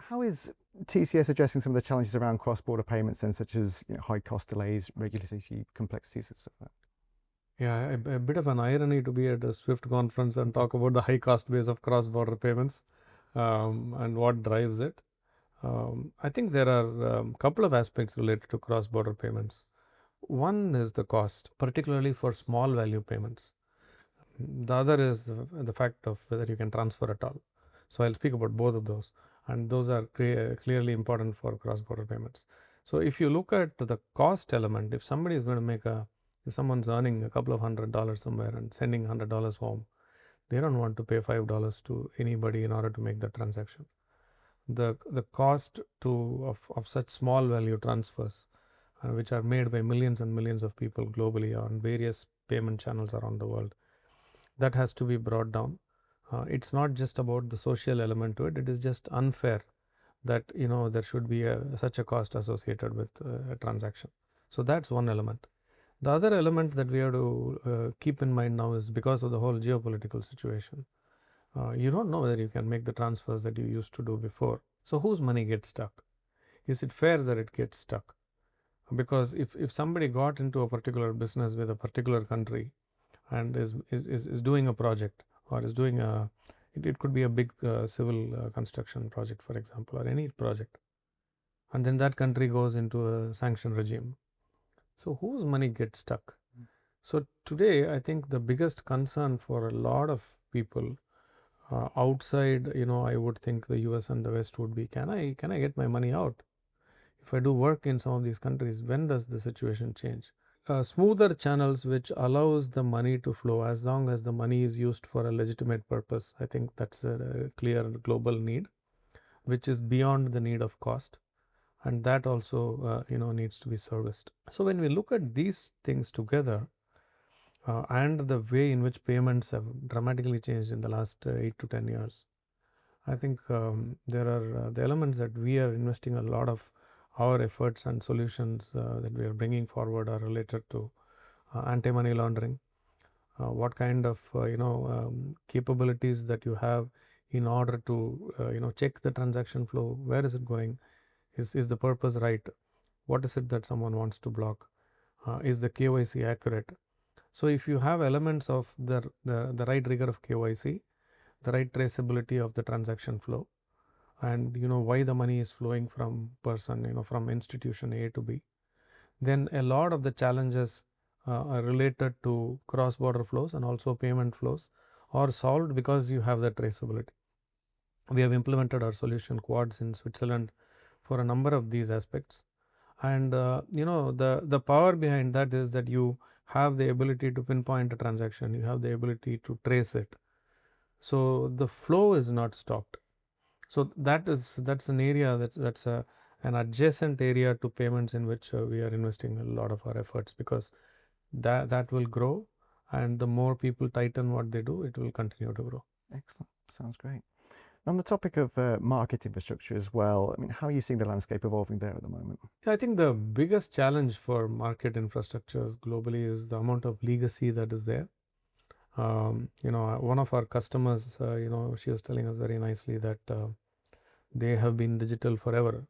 How is TCS addressing some of the challenges around cross-border payments then, such as high cost delays, regulatory complexities, and stuff like that? Yeah, a bit of an irony to be at a Swift conference and talk about the high cost base of cross-border payments and what drives it. I think there are a couple of aspects related to cross-border payments. One is the cost, particularly for small value payments. The other is the fact of whether you can transfer at all. So I'll speak about both of those, and those are clearly important for cross-border payments. So if you look at the cost element, if somebody is going to if someone's earning a couple of $100 somewhere and sending $100 home, they don't want to pay $5 to anybody in order to make the transaction. The cost of such small value transfers, which are made by millions and millions of people globally on various payment channels around the world, that has to be brought down. It's not just about the social element to it. It is just unfair that there should be such a cost associated with a transaction. So that's one element. The other element that we have to keep in mind now is because of the whole geopolitical situation. You don't know whether you can make the transfers that you used to do before. So whose money gets stuck? Is it fair that it gets stuck? Because if somebody got into a particular business with a particular country and is doing a project or is doing it could be a big civil construction project, for example, or any project, and then that country goes into a sanction regime. So whose money gets stuck? So today, I think the biggest concern for a lot of people outside, I would think the US and the West would be, can I get my money out? If I do work in some of these countries, when does the situation change? Smoother channels which allows the money to flow as long as the money is used for a legitimate purpose. I think that's a clear global need, which is beyond the need of cost, and that also needs to be serviced. So when we look at these things together and the way in which payments have dramatically changed in the last 8 to 10 years, I think there are the elements that we are investing a lot of our efforts and solutions that we are bringing forward are related to anti-money laundering. What kind of capabilities that you have in order to check the transaction flow, where is it going, is the purpose right, what is it that someone wants to block, is the KYC accurate? So if you have elements of the right rigor of KYC, the right traceability of the transaction flow, and why the money is flowing from person, from institution A to B, then a lot of the challenges are related to cross-border flows and also payment flows are solved because you have that traceability. We have implemented our solution Quads in Switzerland for a number of these aspects, and the power behind that is that you have the ability to pinpoint a transaction, you have the ability to trace it, so the flow is not stopped. So that's an area that's an adjacent area to payments in which we are investing a lot of our efforts, because that will grow, and the more people tighten what they do, it will continue to grow. Excellent. Sounds great. On the topic of market infrastructure as well, I mean, how are you seeing the landscape evolving there at the moment? I think the biggest challenge for market infrastructures globally is the amount of legacy that is there. One of our customers, she was telling us very nicely that they have been digital forever,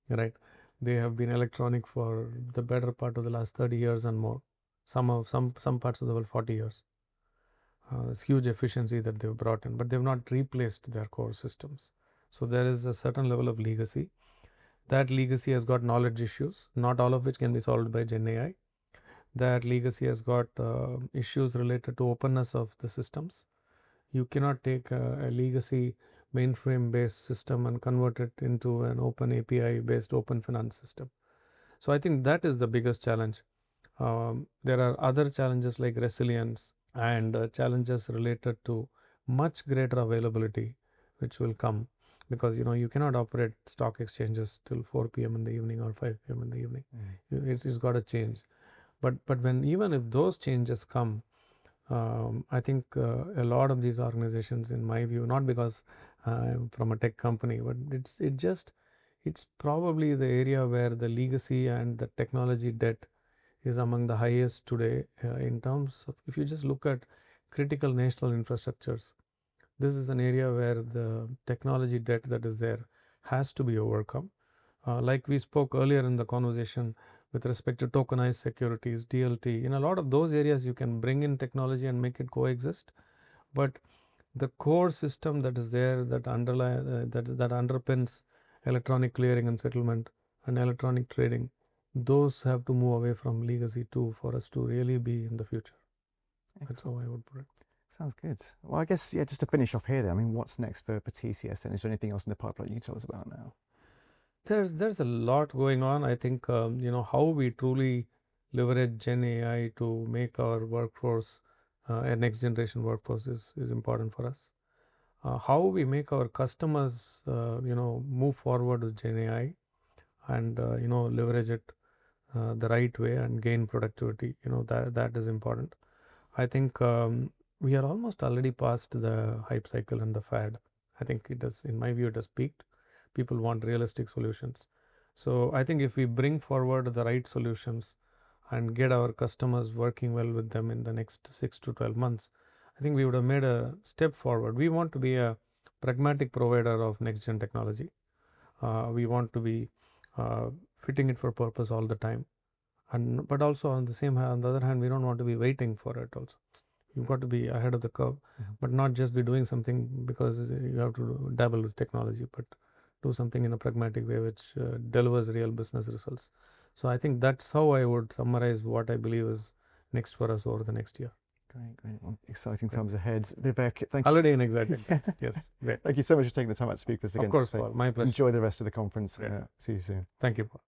right? They have been electronic for the better part of the last 30 years and more. Some parts of the world 40 years. This huge efficiency that they've brought in, but they've not replaced their core systems. So there is a certain level of legacy. That legacy has got knowledge issues, not all of which can be solved by Gen AI. That legacy has got issues related to openness of the systems. You cannot take a legacy mainframe based system and convert it into an open API based open finance system. So I think that is the biggest challenge. There are other challenges like resilience and challenges related to much greater availability, which will come, because you cannot operate stock exchanges till 4 p.m. in the evening or 5 p.m. in the evening. It's got to change. But even if those changes come, I think a lot of these organizations, in my view, not because I'm from a tech company, but it's probably the area where the legacy and the technology debt is among the highest today in terms of, if you just look at critical national infrastructures, this is an area where the technology debt that is there has to be overcome. Like we spoke earlier in the conversation with respect to tokenized securities, DLT, in a lot of those areas you can bring in technology and make it coexist. But the core system that is there, that underpins electronic clearing and settlement and electronic trading, those have to move away from legacy too for us to really be in the future. That's how I would put it. Sounds good. Well, I guess, yeah, just to finish off here then, I mean, what's next for TCS then? Is there anything else in the pipeline you can tell us about now? There's a lot going on. I think, how we truly leverage Gen AI to make our workforce, a next generation workforce is important for us. How we make our customers, move forward with Gen AI and, leverage it the right way and gain productivity, that is important. I think we are almost already past the hype cycle and the fad. I think it does, in my view, it has peaked. People want realistic solutions. So I think if we bring forward the right solutions and get our customers working well with them in the next 6 to 12 months, I think we would have made a step forward. We want to be a pragmatic provider of next gen technology. We want to be fitting it for purpose all the time. But also on the other hand, we don't want to be waiting for it also. You've got to be ahead of the curve, but not just be doing something because you have to dabble with technology, but do something in a pragmatic way which delivers real business results. So I think that's how I would summarize what I believe is next for us over the next year. Great. Well, exciting times ahead. Vivek, thank you. Already in exciting times. Yes, great. Thank you so much for taking the time out to speak with us again. Of course, Paul. My pleasure. Enjoy the rest of the conference. Great. See you soon. Thank you, Paul.